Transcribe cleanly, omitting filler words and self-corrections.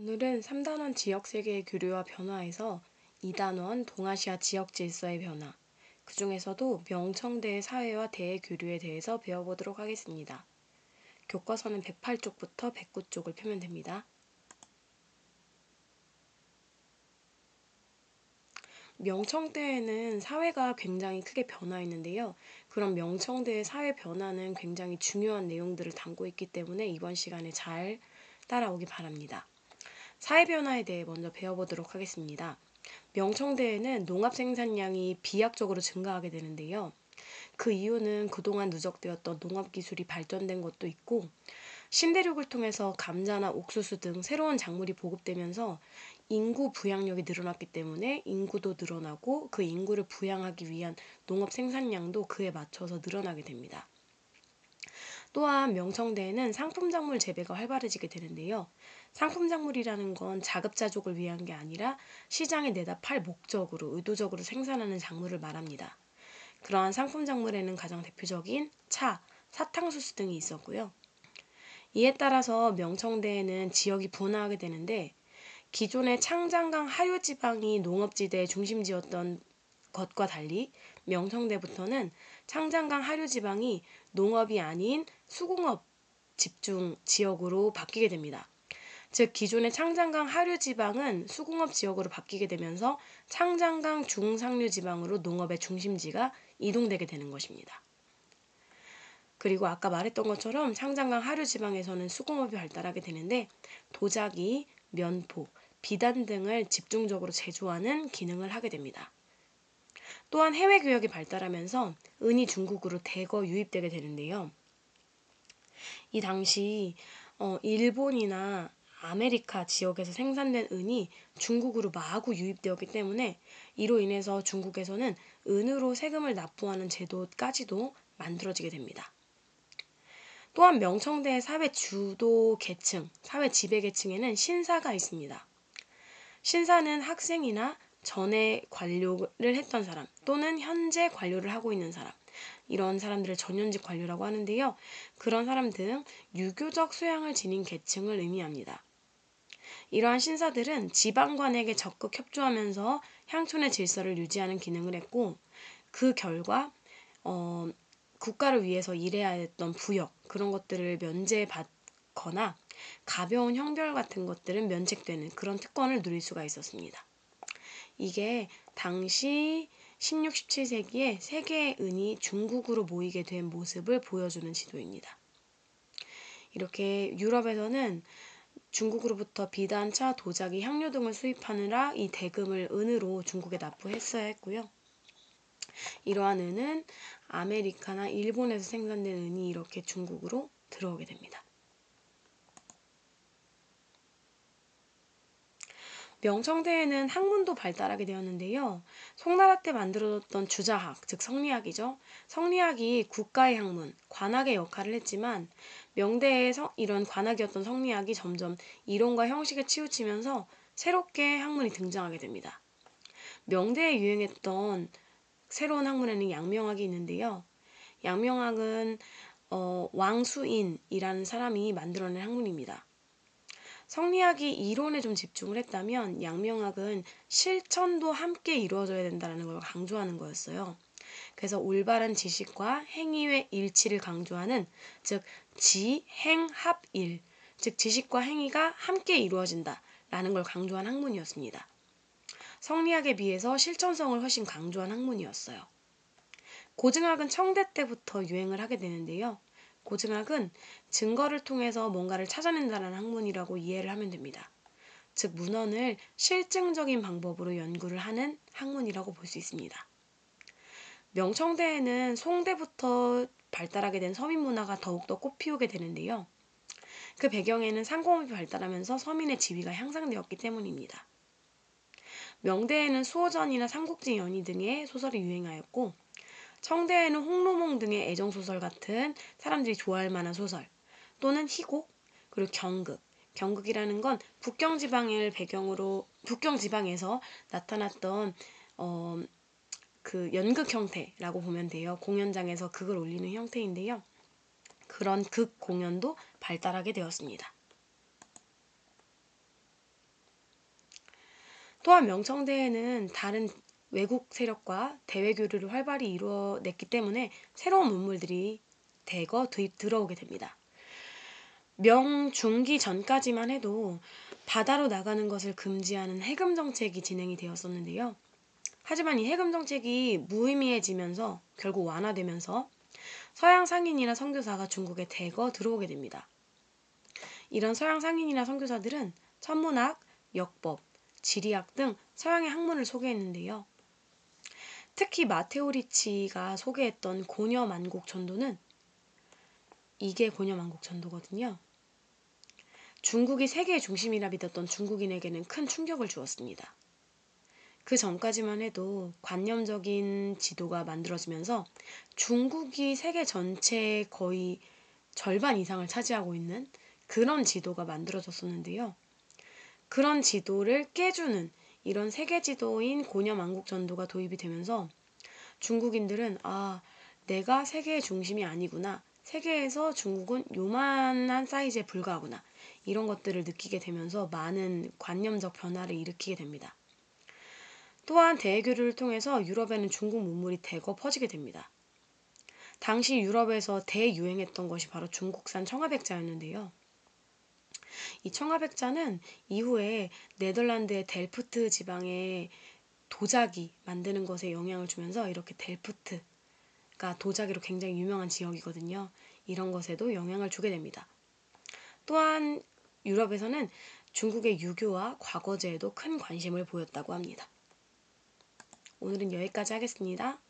오늘은 3단원 지역 세계의 교류와 변화에서 2단원 동아시아 지역 질서의 변화, 그 중에서도 명청대의 사회와 대의 교류에 대해서 배워보도록 하겠습니다. 교과서는 108쪽부터 109쪽을 펴면 됩니다. 명청대에는 사회가 굉장히 크게 변화했는데요. 그런 명청대의 사회 변화는 굉장히 중요한 내용들을 담고 있기 때문에 이번 시간에 잘 따라오기 바랍니다. 사회 변화에 대해 먼저 배워보도록 하겠습니다. 명청대에는 농업 생산량이 비약적으로 증가하게 되는데요. 그 이유는 그동안 누적되었던 농업 기술이 발전된 것도 있고, 신대륙을 통해서 감자나 옥수수 등 새로운 작물이 보급되면서 인구 부양력이 늘어났기 때문에 인구도 늘어나고 그 인구를 부양하기 위한 농업 생산량도 그에 맞춰서 늘어나게 됩니다. 또한 명청대에는 상품작물 재배가 활발해지게 되는데요. 상품작물이라는 건 자급자족을 위한 게 아니라 시장에 내다 팔 목적으로 의도적으로 생산하는 작물을 말합니다. 그러한 상품작물에는 가장 대표적인 차, 사탕수수 등이 있었고요. 이에 따라서 명청대에는 지역이 분화하게 되는데 기존의 창장강 하류지방이 농업지대의 중심지였던 것과 달리 명청대부터는 창장강 하류지방이 농업이 아닌 수공업 집중 지역으로 바뀌게 됩니다. 즉 기존의 창장강 하류지방은 수공업 지역으로 바뀌게 되면서 창장강 중상류지방으로 농업의 중심지가 이동되게 되는 것입니다. 그리고 아까 말했던 것처럼 창장강 하류지방에서는 수공업이 발달하게 되는데 도자기, 면포, 비단 등을 집중적으로 제조하는 기능을 하게 됩니다. 또한 해외 교역이 발달하면서 은이 중국으로 대거 유입되게 되는데요. 이 당시 일본이나 아메리카 지역에서 생산된 은이 중국으로 마구 유입되었기 때문에 이로 인해서 중국에서는 은으로 세금을 납부하는 제도까지도 만들어지게 됩니다. 또한 명청대의 사회 주도 계층, 사회 지배 계층에는 신사가 있습니다. 신사는 학생이나 전에 관료를 했던 사람 또는 현재 관료를 하고 있는 사람, 이런 사람들을 전현직 관료라고 하는데요. 그런 사람 등 유교적 소양을 지닌 계층을 의미합니다. 이러한 신사들은 지방관에게 적극 협조하면서 향촌의 질서를 유지하는 기능을 했고 그 결과 국가를 위해서 일해야 했던 부역 그런 것들을 면제받거나 가벼운 형벌 같은 것들은 면책되는 그런 특권을 누릴 수가 있었습니다. 이게 당시 16, 17세기에 세계의 은이 중국으로 모이게 된 모습을 보여주는 지도입니다. 이렇게 유럽에서는 중국으로부터 비단, 차, 도자기, 향료 등을 수입하느라 이 대금을 은으로 중국에 납부했어야 했고요. 이러한 은은 아메리카나 일본에서 생산된 은이 이렇게 중국으로 들어오게 됩니다. 명청대에는 학문도 발달하게 되었는데요. 송나라 때 만들어졌던 주자학, 즉 성리학이죠. 성리학이 국가의 학문, 관학의 역할을 했지만 명대의 이런 관학이었던 성리학이 점점 이론과 형식에 치우치면서 새롭게 학문이 등장하게 됩니다. 명대에 유행했던 새로운 학문에는 양명학이 있는데요. 양명학은 왕수인이라는 사람이 만들어낸 학문입니다. 성리학이 이론에 좀 집중을 했다면 양명학은 실천도 함께 이루어져야 된다는 걸 강조하는 거였어요. 그래서 올바른 지식과 행위의 일치를 강조하는 즉 지행합일, 즉 지식과 행위가 함께 이루어진다라는 걸 강조한 학문이었습니다. 성리학에 비해서 실천성을 훨씬 강조한 학문이었어요. 고증학은 청대 때부터 유행을 하게 되는데요. 고증학은 증거를 통해서 뭔가를 찾아낸다는 학문이라고 이해를 하면 됩니다. 즉 문헌을 실증적인 방법으로 연구를 하는 학문이라고 볼 수 있습니다. 명청대에는 송대부터 발달하게 된 서민문화가 더욱더 꽃피우게 되는데요. 그 배경에는 상공업이 발달하면서 서민의 지위가 향상되었기 때문입니다. 명대에는 수호전이나 삼국지 연의 등의 소설이 유행하였고 청대에는 홍로몽 등의 애정소설 같은 사람들이 좋아할 만한 소설 또는 희곡 그리고 경극 경극이라는 건 북경지방에서 나타났던 그 연극 형태라고 보면 돼요. 공연장에서 극을 올리는 형태인데요. 그런 극 공연도 발달하게 되었습니다. 또한 명청대에는 다른 외국 세력과 대외 교류를 활발히 이루어냈기 때문에 새로운 문물들이 대거 들어오게 됩니다. 명중기 전까지만 해도 바다로 나가는 것을 금지하는 해금 정책이 진행이 되었었는데요. 하지만 이 해금 정책이 무의미해지면서 결국 완화되면서 서양 상인이나 선교사가 중국에 대거 들어오게 됩니다. 이런 서양 상인이나 선교사들은 천문학, 역법, 지리학 등 서양의 학문을 소개했는데요. 특히 마테오 리치가 소개했던 고녀만국 전도는 이게 고녀만국 전도거든요. 중국이 세계의 중심이라 믿었던 중국인에게는 큰 충격을 주었습니다. 그 전까지만 해도 관념적인 지도가 만들어지면서 중국이 세계 전체의 거의 절반 이상을 차지하고 있는 그런 지도가 만들어졌었는데요. 그런 지도를 깨주는 이런 세계 지도인 고녀만국 전도가 도입이 되면서 중국인들은 내가 세계의 중심이 아니구나. 세계에서 중국은 요만한 사이즈에 불과하구나. 이런 것들을 느끼게 되면서 많은 관념적 변화를 일으키게 됩니다. 또한 대외교류를 통해서 유럽에는 중국 문물이 대거 퍼지게 됩니다. 당시 유럽에서 대유행했던 것이 바로 중국산 청아백자였는데요. 이 청아백자는 이후에 네덜란드의 델프트 지방의 도자기 만드는 것에 영향을 주면서 이렇게 델프트가 도자기로 굉장히 유명한 지역이거든요. 이런 것에도 영향을 주게 됩니다. 또한 유럽에서는 중국의 유교와 과거제에도 큰 관심을 보였다고 합니다. 오늘은 여기까지 하겠습니다.